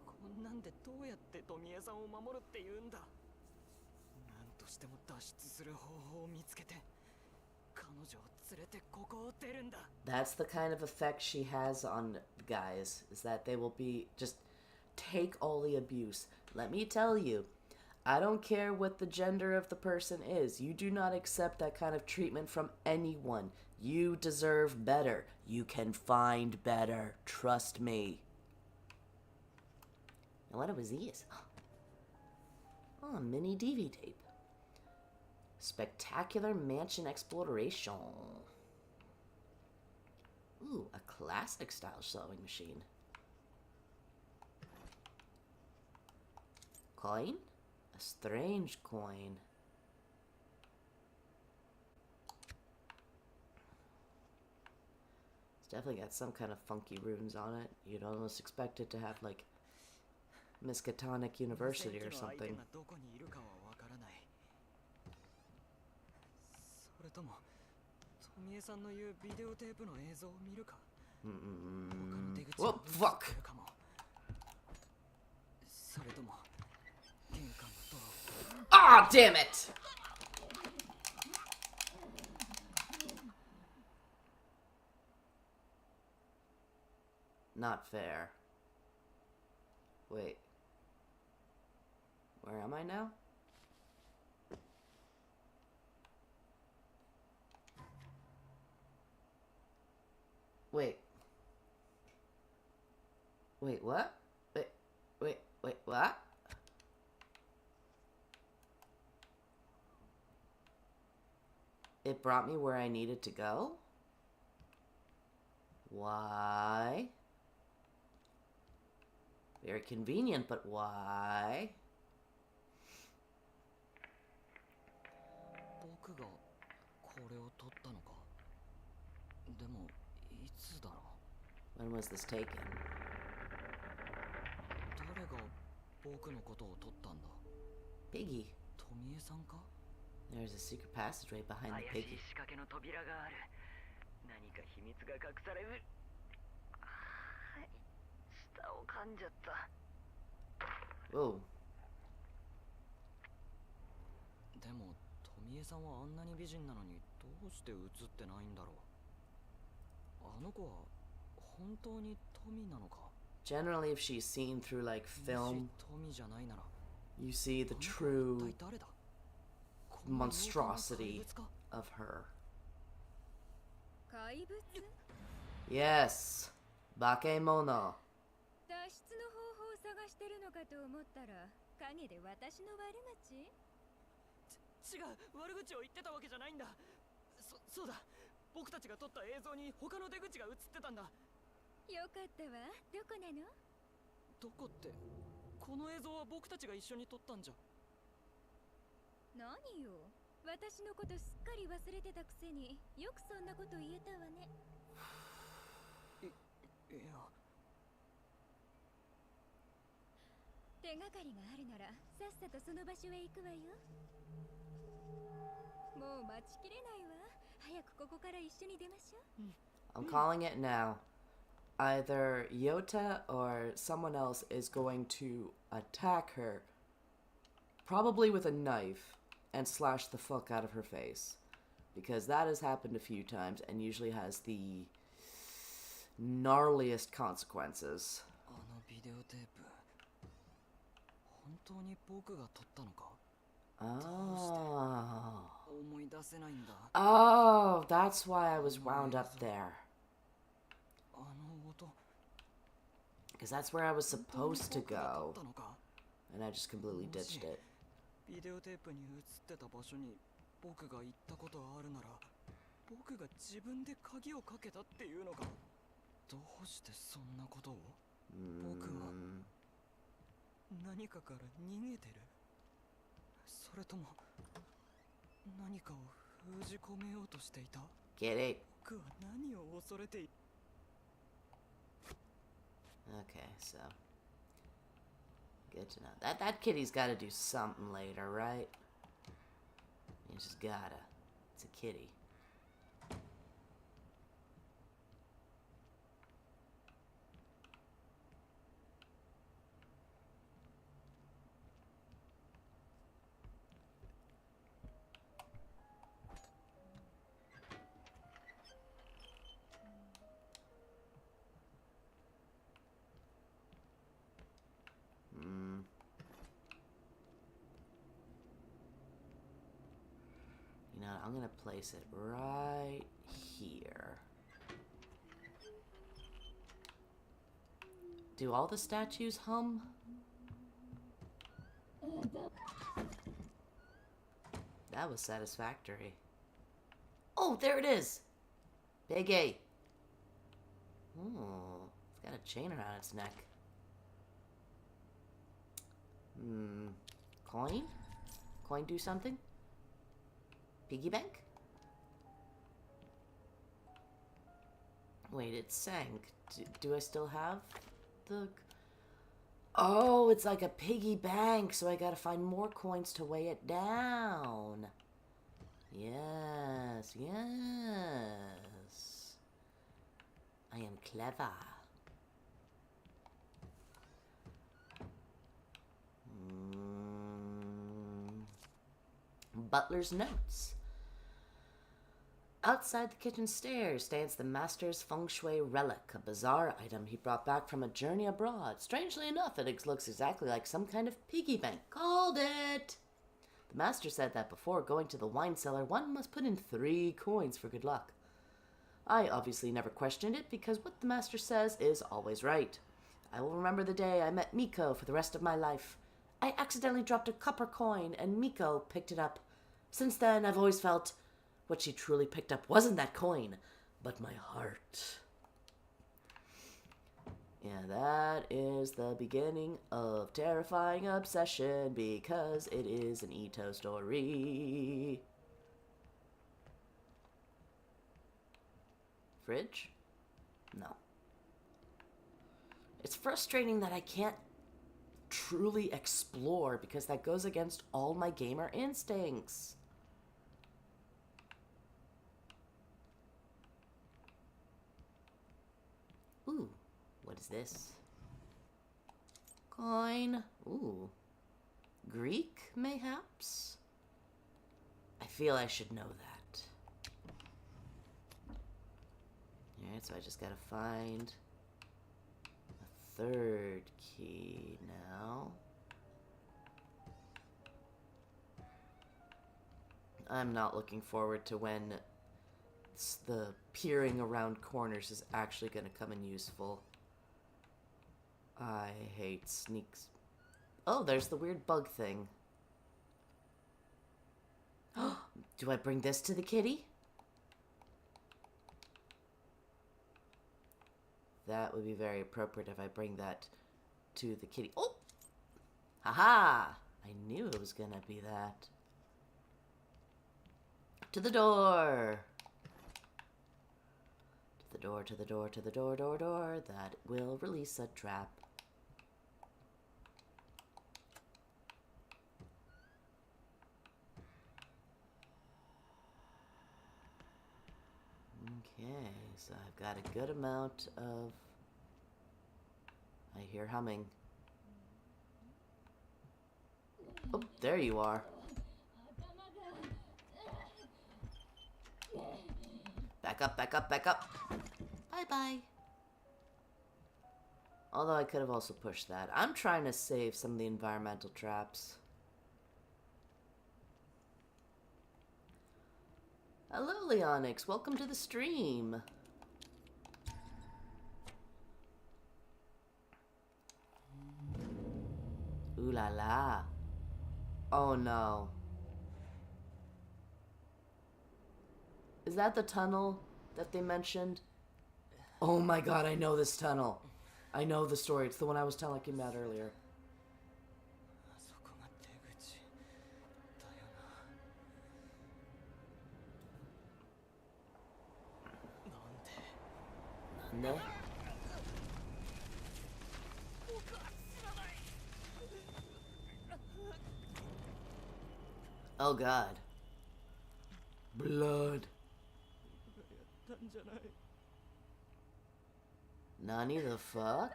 こんなんでどうやってトミエさんを守るって言うんだ。なんとしても脱出する方法を見つけて、彼女を連れてここを出るんだ。 That's the kind of effect she has on guys, is that they will be just take all the abuse. Let me tell you, I don't care what the gender of the person is. You do not accept that kind of treatment from anyone. You deserve better. You can find better. Trust me. And what was these? Oh, mini DV tape. Spectacular mansion exploration. Ooh, a classic style sewing machine. Coin? A strange coin. It's definitely got some kind of funky runes on it. You'd almost expect it to have like Miskatonic University or something. それともトミエさんの言うビデオテープの映像を見るか。他の出口を Oh, fuck! かも。それとも玄関のドアを。 Ah, damn it! Not fair. Wait. Where am I now? Wait. Wait, what? Wait, what? It brought me where I needed to go? Why? Very convenient, but why? 僕がこれを取ったのか。でもいつだろう。 When was this taken? 誰が僕のことを取ったんだ。 Piggy. 富江さんか。 There's a secret passageway behind the 怪し piggy. い仕掛けの扉がある。何か秘密が隠される。はい、舌を噛んじゃった。 Whoa. でも富江さんはあんなに美人なのにどうして映ってないんだろう。あの子は本当に富なのか。 Generally, if she's seen through like もし film, 富じゃないなら you see the あの子は一 true 体誰だ。この妖怪の怪 monstrosity 物か。 of her. 怪物？ Yes. Bakemono. 脱出の方法を探してるのかと思ったら影で私の悪口？違う、悪口を言ってたわけじゃないんだ。そうだ。僕たちが撮った映像に他の出口が映ってたんだ。よかったわ。どこなの？どこって、この映像は僕たちが一緒に撮ったんじゃ。何よ。私のことすっかり忘れてたくせによくそんなこと言えたわね。いや。手がかりがあるならさっさとその場所へ行くわよ。もう待ちきれないわ。早くここから一緒に出ましょう。 I'm calling it now. Either Yota or someone else is going to attack her, probably with a knife, and slash the fuck out of her face. Because that has happened a few times and usually has the gnarliest consequences. あのビデオテープ、本当に僕が撮ったのか。 Oh. 思い出せないんだ。 Oh, that's why I was wound up there. あの音、 Because that's where I was 本当に supposed to 僕が撮 go. ったのか。 And I just completely ditched it. ビデオテープに映ってた場所に僕が行ったことがあるなら、僕が自分で鍵をかけたっていうのか。どうしてそんなことを。僕は何かから逃げてる。それとも何かを封じ込めようとしていた。 Get it? 僕は何を恐れてい。 Okay, so good to know. That kitty's got to do something later, right? You just gotta. It's a kitty. You know, I'm gonna place it right here. Do all the statues hum? That was satisfactory. Oh, there it is! Big A. Oh, it's got a chain around its neck. Coin? Coin do something? Piggy bank? Wait, it sank. Do I still have the... Oh, it's like a piggy bank, so I gotta find more coins to weigh it down. Yes, yes. I am clever. Butler's notes. Outside the kitchen stairs stands the master's feng shui relic, a bizarre item he brought back from a journey abroad. Strangely enough, it looks exactly like some kind of piggy bank. Called it! The master said that before going to the wine cellar, one must put in 3 coins for good luck. I obviously never questioned it because what the master says is always right. I will remember the day I met Miko for the rest of my life. I accidentally dropped a copper coin and Miko picked it up. Since then, I've always felt what she truly picked up wasn't that coin, but my heart. Yeah, that is the beginning of terrifying obsession because it is an Ito story. Fridge? No. It's frustrating that I can't truly explore because that goes against all my gamer instincts. Ooh, what is this? Coin. Ooh. Greek, mayhaps? I feel I should know that. Alright, so I just gotta find a 3rd key now. I'm not looking forward to when the peering around corners is actually going to come in useful. I hate sneaks. Oh, there's the weird bug thing. Do I bring this to the kitty? That would be very appropriate if I bring that to the kitty. Oh! Haha! I knew it was going to be that. To the door! To the door, to the door, to the door, door. That will release a trap. Okay, so I've got a good amount of... I hear humming. Oh, there you are. Back up, back up, back up. Bye-bye. Although I could have also pushed that. I'm trying to save some of the environmental traps. Hello, Leonix. Welcome to the stream. Ooh la la. Oh no. Is that the tunnel that they mentioned? Oh my god, I know this tunnel. I know the story. It's the one I was telling you about earlier. Nande? Oh god. Blood. Nani the fuck?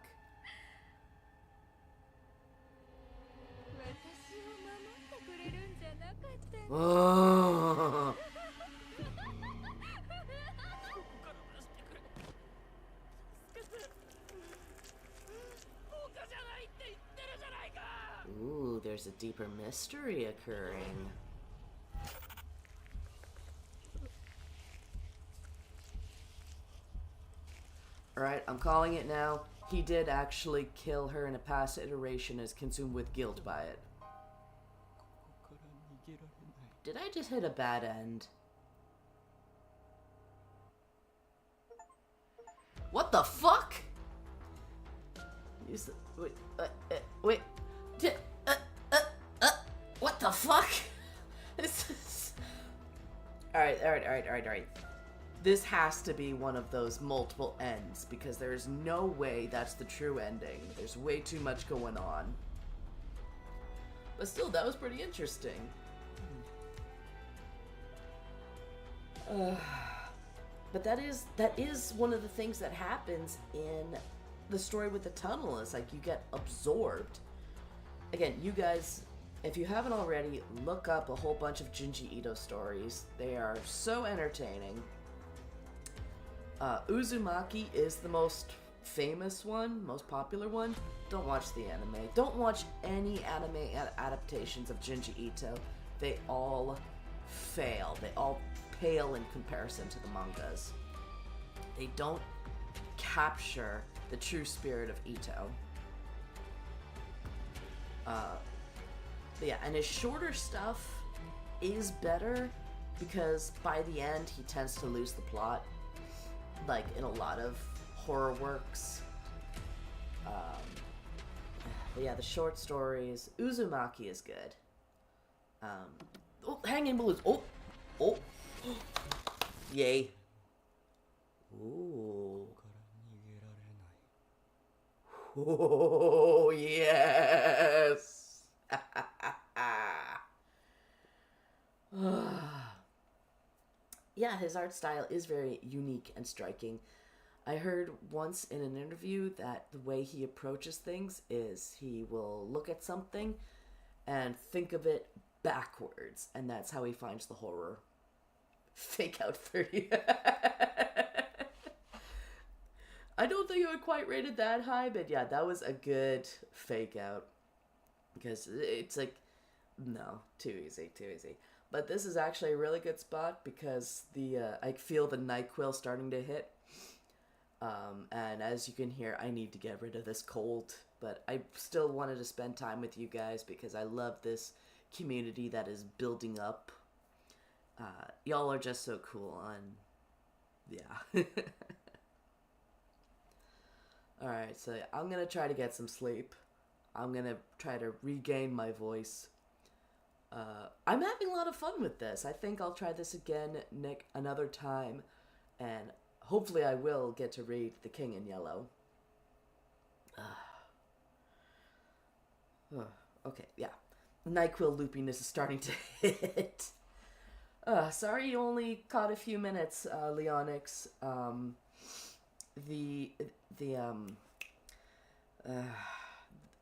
Oh. Ooh, there's a deeper mystery occurring. Alright, I'm calling it now. He did actually kill her in a past iteration, is consumed with guilt by it. Did I just hit a bad end? What the fuck? Use the, wait. What the fuck? This is... Alright. This has to be one of those multiple ends, because there's no way that's the true ending. There's way too much going on. But still, that was pretty interesting. But that is one of the things that happens in the story with the tunnel, is like you get absorbed. Again, you guys, if you haven't already, look up a whole bunch of Junji Ito stories. They are so entertaining. Uzumaki is the most famous one, most popular one. Don't watch the anime. Don't watch any anime adaptations of Junji Ito. They all fail. They all pale in comparison to the mangas. They don't capture the true spirit of Ito. But yeah, and his shorter stuff is better because by the end he tends to lose the plot, like in a lot of horror works. But yeah, the short stories. Uzumaki is good. Oh, hanging balloons. Oh, yay. Ooh. Oh, yes. Yeah, his art style is very unique and striking. I heard once in an interview that the way he approaches things is he will look at something and think of it backwards, and that's how he finds the horror. Fake out 30. I don't think I would quite rate it that high, but yeah, that was a good fake out. Because it's like, no, too easy. But this is actually a really good spot because I feel the NyQuil starting to hit. And as you can hear, I need to get rid of this cold. But I still wanted to spend time with you guys because I love this community that is building up. Y'all are just so cool, and yeah. Alright, so I'm gonna try to get some sleep. I'm gonna try to regain my voice. I'm having a lot of fun with this. I think I'll try this again another time, and hopefully I will get to read The King in Yellow. Okay, yeah. NyQuil loopiness is starting to hit. Sorry you only caught a few minutes, Leonix. The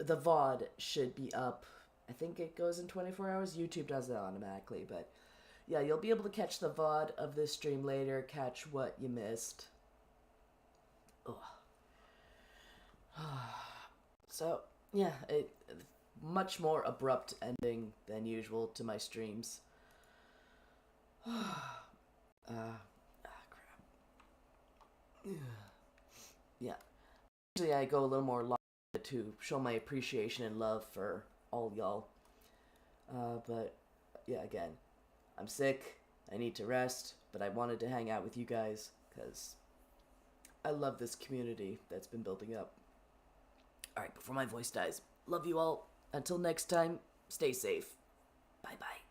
VOD should be up. I think it goes in 24 hours. YouTube does it automatically, but yeah, you'll be able to catch the VOD of this stream later, catch what you missed. So, yeah, much more abrupt ending than usual to my streams. Crap. Yeah. Usually I go a little more long to show my appreciation and love for all y'all. But, yeah, again, I'm sick, I need to rest, but I wanted to hang out with you guys, because I love this community that's been building up. Alright, before my voice dies, love you all. Until next time, stay safe. Bye-bye.